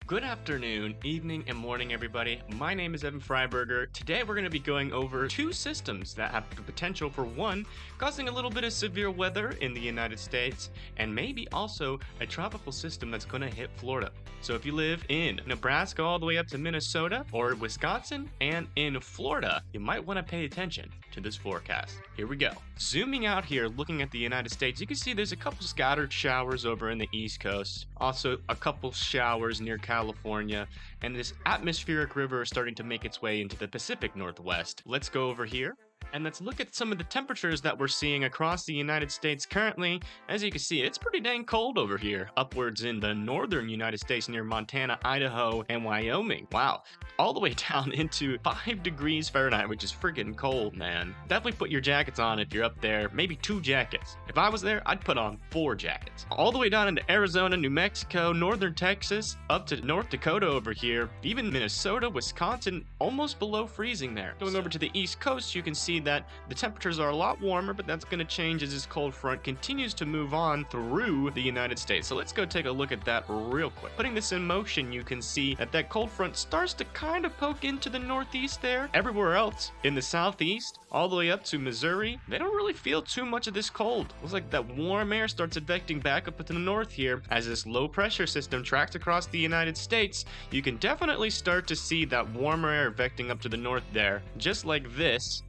Good afternoon, evening, and morning, everybody. My name is Evan Freiberger. Today, we're going to be going over two systems that have the potential for one, causing a little bit of severe weather in the United States, and maybe also a tropical system that's going to hit Florida. So if you live in Nebraska all the way up to Minnesota or Wisconsin and in Florida, you might want to pay attention to this forecast. Here we go. Zooming out here, looking at the United States, you can see there's a couple scattered showers over in the East Coast, also a couple showers near California, and this atmospheric river is starting to make its way into the Pacific Northwest. Let's go over here and let's look at some of the temperatures that we're seeing across the United States currently. As you can see, it's pretty dang cold over here, upwards in the northern United States near Montana, Idaho, and Wyoming. Wow, all the way down into 5 degrees Fahrenheit, which is freaking cold, man. Definitely put your jackets on if you're up there, maybe 2 jackets. If I was there, I'd put on 4 jackets. All the way down into Arizona, New Mexico, northern Texas, up to North Dakota over here, even Minnesota, Wisconsin, almost below freezing there. Going over to the East Coast, you can see that the temperatures are a lot warmer, but that's going to change as this cold front continues to move on through the United States. So let's go take a look at that real quick. Putting this in motion, you can see that that cold front starts to kind of poke into the northeast there. Everywhere else in the southeast, all the way up to Missouri, they don't really feel too much of this cold. Looks like that warm air starts advecting back up to the north here. As this low pressure system tracks across the United States, you can definitely start to see that warmer air advecting up to the north there, just like this.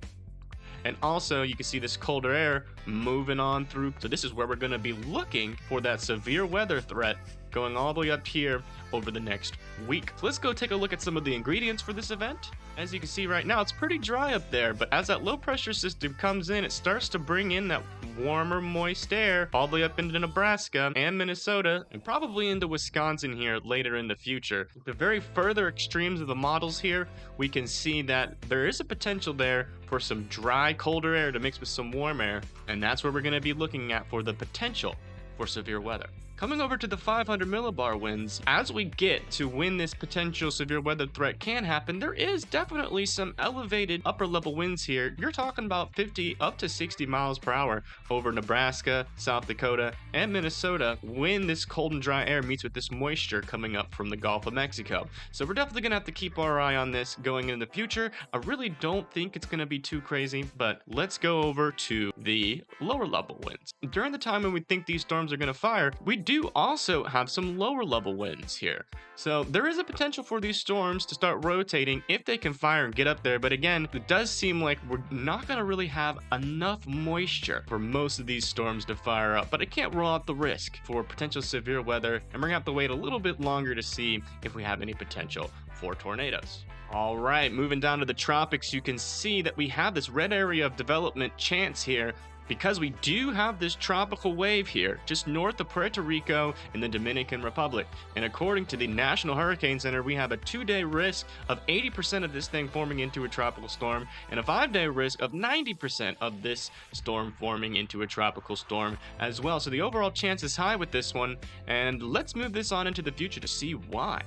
And also, you can see this colder air moving on through. So this is where we're going to be looking for that severe weather threat going all the way up here over the next week. So let's go take a look at some of the ingredients for this event. As you can see right now, it's pretty dry up there, but as that low pressure system comes in, it starts to bring in that warmer, moist air all the way up into Nebraska and Minnesota, and probably into Wisconsin here later in the future. The very further extremes of the models here, we can see that there is a potential there for some dry, colder air to mix with some warm air, and that's what we're going to be looking at for the potential for severe weather. Coming over to the 500 millibar winds, as we get to when this potential severe weather threat can happen, there is definitely some elevated upper level winds here. You're talking about 50 up to 60 miles per hour over Nebraska, South Dakota, and Minnesota when this cold and dry air meets with this moisture coming up from the Gulf of Mexico. So we're definitely gonna have to keep our eye on this going into the future. I really don't think it's gonna be too crazy, but let's go over to the lower level winds. During the time when we think these storms are gonna fire, we do also have some lower level winds here. So there is a potential for these storms to start rotating if they can fire and get up there. But again, it does seem like we're not going to really have enough moisture for most of these storms to fire up. But I can't rule out the risk for potential severe weather, and we're going to have to wait a little bit longer to see if we have any potential for tornadoes. All right, moving down to the tropics, you can see that we have this red area of development chance here, because we do have this tropical wave here just north of Puerto Rico in the Dominican Republic. And according to the National Hurricane Center, we have a 2-day risk of 80% of this thing forming into a tropical storm, and a 5-day risk of 90% of this storm forming into a tropical storm as well. So the overall chance is high with this one, and let's move this on into the future to see why.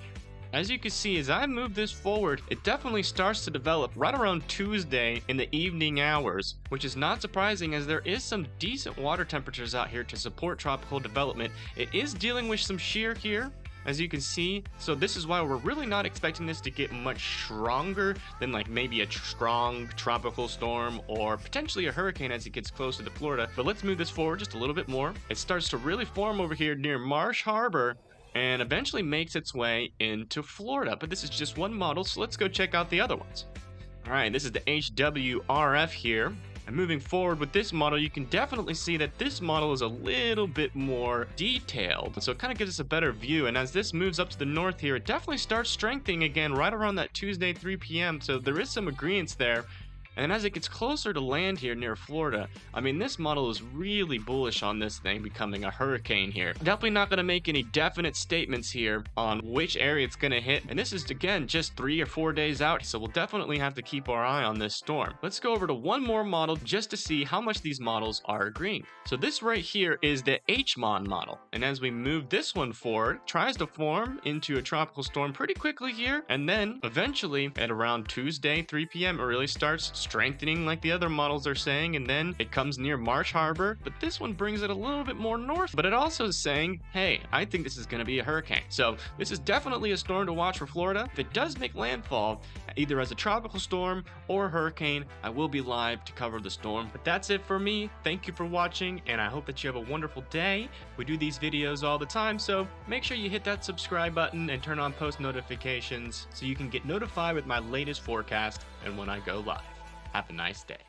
As you can see, as I move this forward, it definitely starts to develop right around Tuesday in the evening hours, which is not surprising as there is some decent water temperatures out here to support tropical development. It is dealing with some shear here, as you can see, so this is why we're really not expecting this to get much stronger than like maybe a strong tropical storm or potentially a hurricane as it gets closer to Florida. But let's move this forward just a little bit more. It starts to really form over here near Marsh Harbor and eventually makes its way into Florida. But this is just one model, so let's go check out the other ones. All right, this is the HWRF here. And moving forward with this model, you can definitely see that this model is a little bit more detailed. So it kind of gives us a better view. And as this moves up to the north here, it definitely starts strengthening again right around that Tuesday 3 p.m. So there is some agreements there. And as it gets closer to land here near Florida, I mean, this model is really bullish on this thing becoming a hurricane here. Definitely not going to make any definite statements here on which area it's going to hit. And this is, again, just 3 or 4 days out. So we'll definitely have to keep our eye on this storm. Let's go over to one more model just to see how much these models are agreeing. So this right here is the HMON model. And as we move this one forward, it tries to form into a tropical storm pretty quickly here. And then eventually at around Tuesday, 3 p.m., it really starts strengthening like the other models are saying, and then it comes near Marsh Harbor, but this one brings it a little bit more north. But it also is saying, hey, I think this is going to be a hurricane. So this is definitely a storm to watch for Florida. If it does make landfall, either as a tropical storm or a hurricane, I will be live to cover the storm. But that's it for me. Thank you for watching, and I hope that you have a wonderful day. We do these videos all the time, so make sure you hit that subscribe button and turn on post notifications so you can get notified with my latest forecast and when I go live. Have a nice day.